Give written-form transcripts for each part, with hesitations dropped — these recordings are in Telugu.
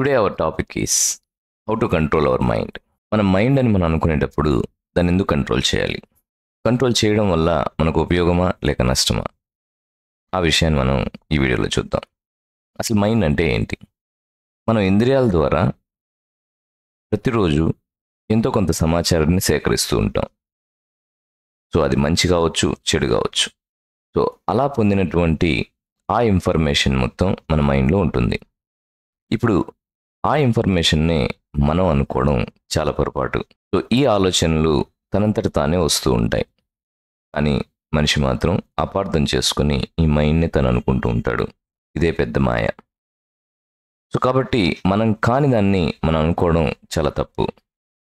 Today our topic is how to control our mind. మన మైండ్ అని మనం అనుకునేటప్పుడు దాన్ని ఎందుకు కంట్రోల్ చేయాలి? కంట్రోల్ చేయడం వల్ల మనకు ఉపయోగమా లేక నష్టమా? ఆ విషయాన్ని మనం ఈ వీడియోలో చూద్దాం. అసలు మైండ్ అంటే ఏంటి? మనం ఇంద్రియాల ద్వారా ప్రతిరోజు ఎంతో కొంత సమాచారాన్ని సేకరిస్తూ ఉంటాం. సో అది మంచి కావచ్చు, చెడు కావచ్చు. సో అలా పొందినటువంటి ఆ ఇన్ఫర్మేషన్ మొత్తం మన మైండ్లో ఉంటుంది. ఇప్పుడు ఆ ఇన్ఫర్మేషన్‌ని మనం అనుకోవడం చాలా పొరపాటు. సో, ఈ ఆలోచనలు తనంతట తానే వస్తూ ఉంటాయి. కానీ మనిషి మాత్రం అపార్థం చేసుకొని ఈ మైండ్‌ని తను అనుకుంటూ ఉంటాడు. ఇదే పెద్ద మాయ. సో, కాబట్టి మనం కాని దాన్ని మనం అనుకోవడం చాలా తప్పు.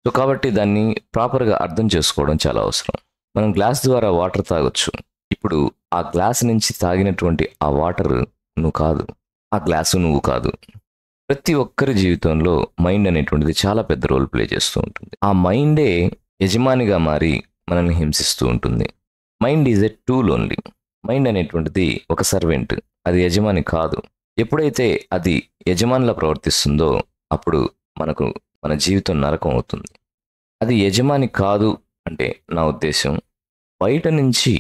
సో, కాబట్టి దాన్ని ప్రాపర్‌గా అర్థం చేసుకోవడం చాలా అవసరం. మనం గ్లాస్ ద్వారా వాటర్ తాగొచ్చు. ఇప్పుడు ఆ గ్లాస్ నుంచి తాగినటువంటి ఆ వాటర్ నువ్వు కాదు. ఆ గ్లాసు నువ్వు కాదు. ప్రతి ఒక్కరి జీవితంలో మైండ్ అనేటువంటిది చాలా పెద్ద రోల్ ప్లే చేస్తూ ఉంటుంది. ఆ మైండే యజమానిగా మారి మనల్ని హింసిస్తూ ఉంటుంది. Mind is a tool only. Mind అనేటువంటిది ఒక సర్వెంట్. అది యజమాని కాదు. ఎప్పుడైతే అది యజమానిలా ప్రవర్తిస్తుందో అప్పుడు మన జీవితం నరకం అవుతుంది. అది యజమాని కాదు అంటే నా ఉద్దేశం బయట నుంచి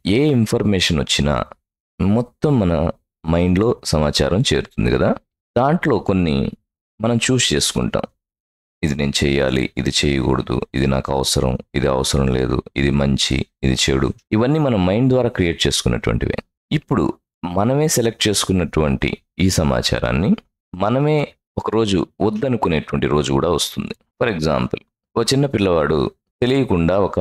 ఏ ఇన్ఫర్మేషన్ వచ్చినా మొత్తం మన మైండ్లో సమాచారం చేరుతుంది కదా. దాంట్లో కొన్ని మనం చూస్ చేసుకుంటాం. ఇది నేను చేయాలి, ఇది చేయకూడదు, ఇది నాకు అవసరం, ఇది అవసరం లేదు, ఇది మంచి, ఇది చెడు. ఇవన్నీ మనం మైండ్ ద్వారా క్రియేట్ చేసుకున్నటువంటివే. ఇప్పుడు మనమే సెలెక్ట్ చేసుకున్నటువంటి ఈ సమాచారాన్ని మనమే ఒకరోజు వద్దనుకునేటువంటి రోజు కూడా వస్తుంది. ఫర్ ఎగ్జాంపుల్, ఓ చిన్న పిల్లవాడు తెలియకుండా ఒక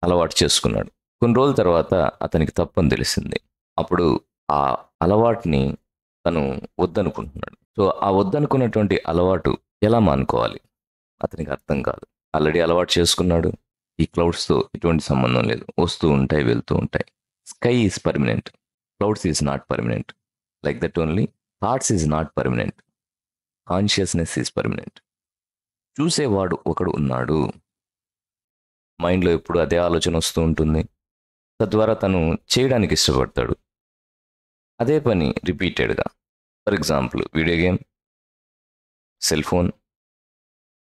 అలవాటు చేసుకున్నాడు. కొన్ని రోజుల తర్వాత అతనికి తప్పని తెలిసింది. అప్పుడు ఆ అలవాటుని తను వద్దనుకుంటున్నాడు. సో ఆ వద్దనుకున్నటువంటి అలవాటు ఎలా మానుకోవాలి అతనికి అర్థం కాదు. ఆల్రెడీ అలవాటు చేసుకున్నాడు. ఈ క్లౌడ్స్తో ఎటువంటి సంబంధం లేదు, వస్తూ ఉంటాయి, వెళ్తూ ఉంటాయి. Sky is permanent, clouds is not permanent. Like that only thoughts is not permanent, consciousness is permanent. చూసేవాడు ఒకడు ఉన్నాడు. మైండ్లో ఎప్పుడు అదే ఆలోచన వస్తూ ఉంటుంది. తద్వారా తను చేయడానికి ఇష్టపడతాడు. అదే పని రిపీటెడ్గా. For example video game, cell phone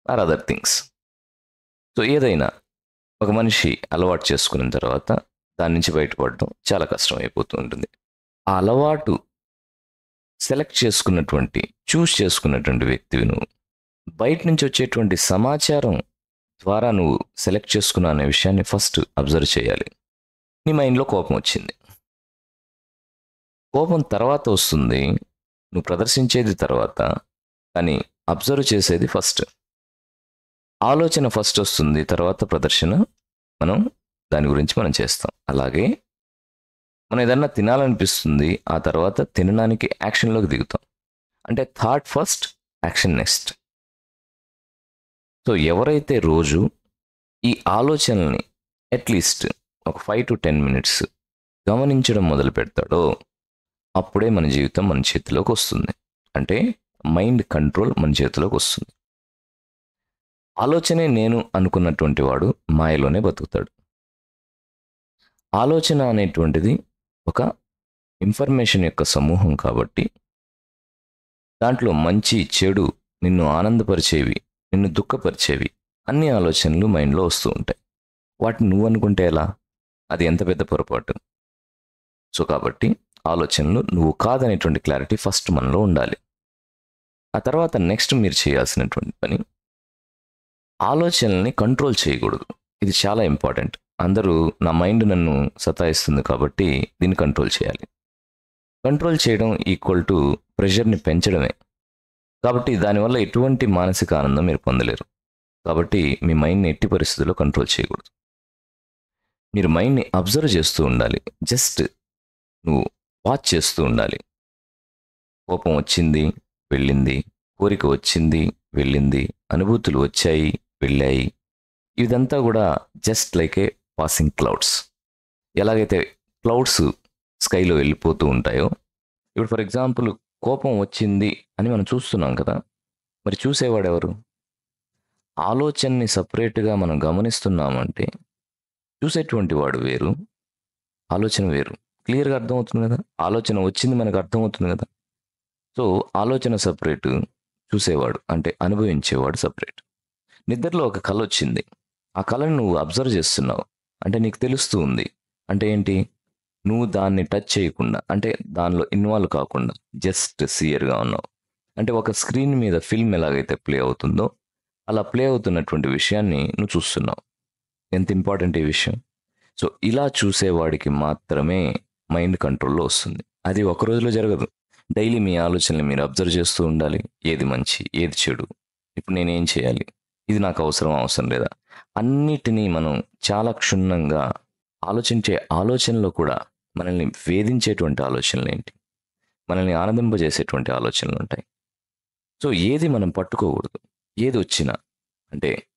are other things. So ఏదైనా ఒక మనిషి అలవాటు చేసుకున్న తర్వాత దాని నుంచి బయటపడడం చాలా కష్టం అయిపోతూ ఉంటుంది. ఆ అలవాటు చూస్ చేసుకున్నటువంటి వ్యక్తివి నువ్వు. బయట నుంచి వచ్చేటువంటి సమాచారం ద్వారా నువ్వు సెలెక్ట్ చేసుకున్నా అనే విషయాన్ని ఫస్ట్ అబ్జర్వ్ చేయాలి. నీ మైండ్లో కోపం వచ్చింది. కోపం తర్వాత వస్తుంది, నువ్వు ప్రదర్శించేది తర్వాత, కానీ అబ్జర్వ్ చేసేది ఫస్ట్. ఆలోచన ఫస్ట్ వస్తుంది, తర్వాత ప్రదర్శన దాని గురించి మనం చేస్తాం. అలాగే మనం ఏదన్నా తినాలనిపిస్తుంది, ఆ తర్వాత తినడానికి యాక్షన్లోకి దిగుతాం. అంటే thought first, action next. So ఎవరైతే రోజు ఈ ఆలోచనల్ని అట్లీస్ట్ ఒక 5 to 10 minutes గమనించడం మొదలు పెడతాడో అప్పుడే మన జీవితం మన చేతిలోకి వస్తుంది. అంటే మైండ్ కంట్రోల్ మన చేతిలోకి వస్తుంది. ఆలోచనే నేను అనుకున్నటువంటి వాడు మాయలోనే బతుకుతాడు. ఆలోచన అనేటువంటిది ఒక ఇన్ఫర్మేషన్ యొక్క సమూహం కాబట్టి దాంట్లో మంచి, చెడు, నిన్ను ఆనందపరిచేవి, నిన్ను దుఃఖపరిచేవి అన్ని ఆలోచనలు మైండ్లో వస్తూ ఉంటాయి. వాటిని నువ్వు అనుకుంటే ఎలా? అది ఎంత పెద్ద పొరపాటు. సో కాబట్టి ఆలోచనలు నువ్వు కాదనేటువంటి క్లారిటీ ఫస్ట్ మనలో ఉండాలి. ఆ తర్వాత నెక్స్ట్ మీరు చేయాల్సినటువంటి పని ఆలోచనల్ని కంట్రోల్ చేయకూడదు. ఇది చాలా ఇంపార్టెంట్. అందరూ నా మైండ్ నన్ను సతాయిస్తుంది కాబట్టి దీన్ని కంట్రోల్ చేయాలి. కంట్రోల్ చేయడం ఈక్వల్ టు ప్రెషర్ని పెంచడమే. కాబట్టి దానివల్ల ఎటువంటి మానసిక ఆనందం మీరు పొందలేరు. కాబట్టి మీ మైండ్ని ఎట్టి పరిస్థితుల్లో కంట్రోల్ చేయకూడదు. మీరు మైండ్ని అబ్జర్వ్ చేస్తూ ఉండాలి. జస్ట్ నువ్వు వాచ్ చేస్తూ ఉండాలి. కోపం వచ్చింది, వెళ్ళింది, కోరిక వచ్చింది, వెళ్ళింది, అనుభూతులు వచ్చాయి, వెళ్ళాయి. ఇదంతా కూడా జస్ట్ లైక్ ఏ పాసింగ్ క్లౌడ్స్. ఎలాగైతే క్లౌడ్స్ స్కైలో వెళ్ళిపోతూ ఉంటాయో, ఇప్పుడు ఫర్ ఎగ్జాంపుల్ కోపం వచ్చింది అని మనం చూస్తున్నాం కదా. మరి చూసేవాడు ఎవరు? ఆలోచనని సపరేట్గా మనం గమనిస్తున్నామంటే చూసేటువంటి వాడు వేరు, ఆలోచన వేరు. క్లియర్గా అర్థమవుతుంది కదా. ఆలోచన వచ్చింది మనకు అర్థమవుతుంది కదా. సో ఆలోచన సపరేటు, చూసేవాడు అంటే అనుభవించేవాడు సపరేట్. నిద్రలో ఒక కల వచ్చింది. ఆ కలను నువ్వు అబ్జర్వ్ చేస్తున్నావు. అంటే నీకు తెలుస్తూ ఉంది. అంటే ఏంటి? నువ్వు దాన్ని టచ్ చేయకుండా అంటే దానిలో ఇన్వాల్వ్ కాకుండా జస్ట్ సీయర్‌గా ఉన్నావు. అంటే ఒక స్క్రీన్ మీద ఫిల్మ్ ఎలాగైతే ప్లే అవుతుందో, అలా ప్లే అవుతున్నటువంటి విషయాన్ని నువ్వు చూస్తున్నావు. ఎంత ఇంపార్టెంట్ ఈ విషయం. సో, ఇలా చూసేవాడికి మాత్రమే మైండ్ కంట్రోల్‌లో వస్తుంది. అది ఒక రోజులో జరగదు. డైలీ మీ ఆలోచనలు మీరు అబ్జర్వ్ చేస్తూ ఉండాలి. ఏది మంచి? ఏది చెడు? ఇప్పుడు నేనేం చేయాలి? ఇది నాకు అవసరమా? అవసరం లేదా? అన్నిటినీ మనం చాలా క్షుణ్ణంగా ఆలోచించే ఆలోచనలో కూడా మనల్ని వేధించేటువంటి ఆలోచనలేంటి? మనల్ని ఆనందింపజేసేటువంటి ఆలోచనలుంటాయి. సో, ఏది మనం పట్టుకోకూడదు. ఏదొచ్చినా అంటే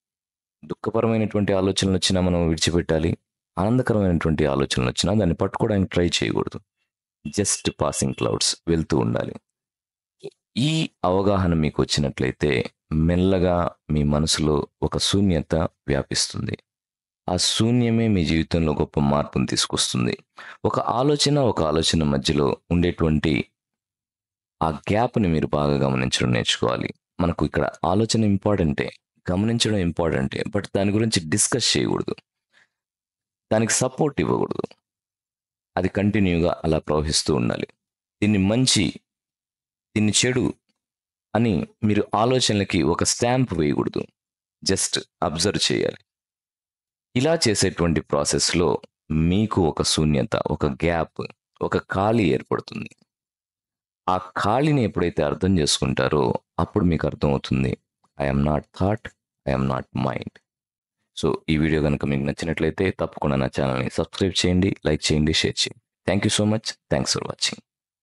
దుఃఖపరమైనటువంటి ఆలోచనలొచ్చినా మనం విడిచిపెట్టాలి. ఆనందకరమైనటువంటి ఆలోచనలొచ్చినా దాన్ని పట్టుకోవడానికి ట్రై చేయకూడదు. జస్ట్ పాసింగ్ క్లౌడ్స్ వెళ్తూ ఉండాలి. ఈ అవగాహన మీకొచ్చినట్లయితే మెల్లగా మీ మనసులో ఒక శూన్యత వ్యాపిస్తుంది. ఆ శూన్యమే మీ జీవితంలో గొప్ప మార్పుని తీసుకొస్తుంది. ఒక ఆలోచన మధ్యలో ఉండేటువంటి ఆ గ్యాప్‌ని మీరు బాగా గమనించడం నేర్చుకోవాలి. మనకు ఇక్కడ ఆలోచన ఇంపార్టెంటే, గమనించడం ఇంపార్టెంటే. బట్ దాని గురించి డిస్కస్ చేయకూడదు. దానికి సపోర్ట్ ఇవ్వకూడదు. అది కంటిన్యూగా అలా ప్రవహిస్తూ ఉండాలి. దీన్ని మంచి, దీన్ని చెడు అని మీరు ఆలోచనలకి ఒక స్టాంప్ వేయకూడదు. జస్ట్ అబ్జర్వ్ చేయాలి. ఇలా చేసేటువంటి ప్రాసెస్‌లో మీకు ఒక శూన్యత, ఒక గ్యాప్, ఒక ఖాళీ ఏర్పడుతుంది. ఆ ఖాళీని ఎప్పుడైతే అర్థం చేసుకుంటారో అప్పుడు మీకు అర్థమవుతుంది. I am not thought, I am not mind. So, ఈ వీడియో గనుక మీకు నచ్చినట్లయితే తప్పకుండా నా ఛానల్‌ని సబ్స్క్రైబ్ చేయండి, లైక్ చేయండి, షేర్ చేయండి. Thank you so much. Thanks for watching.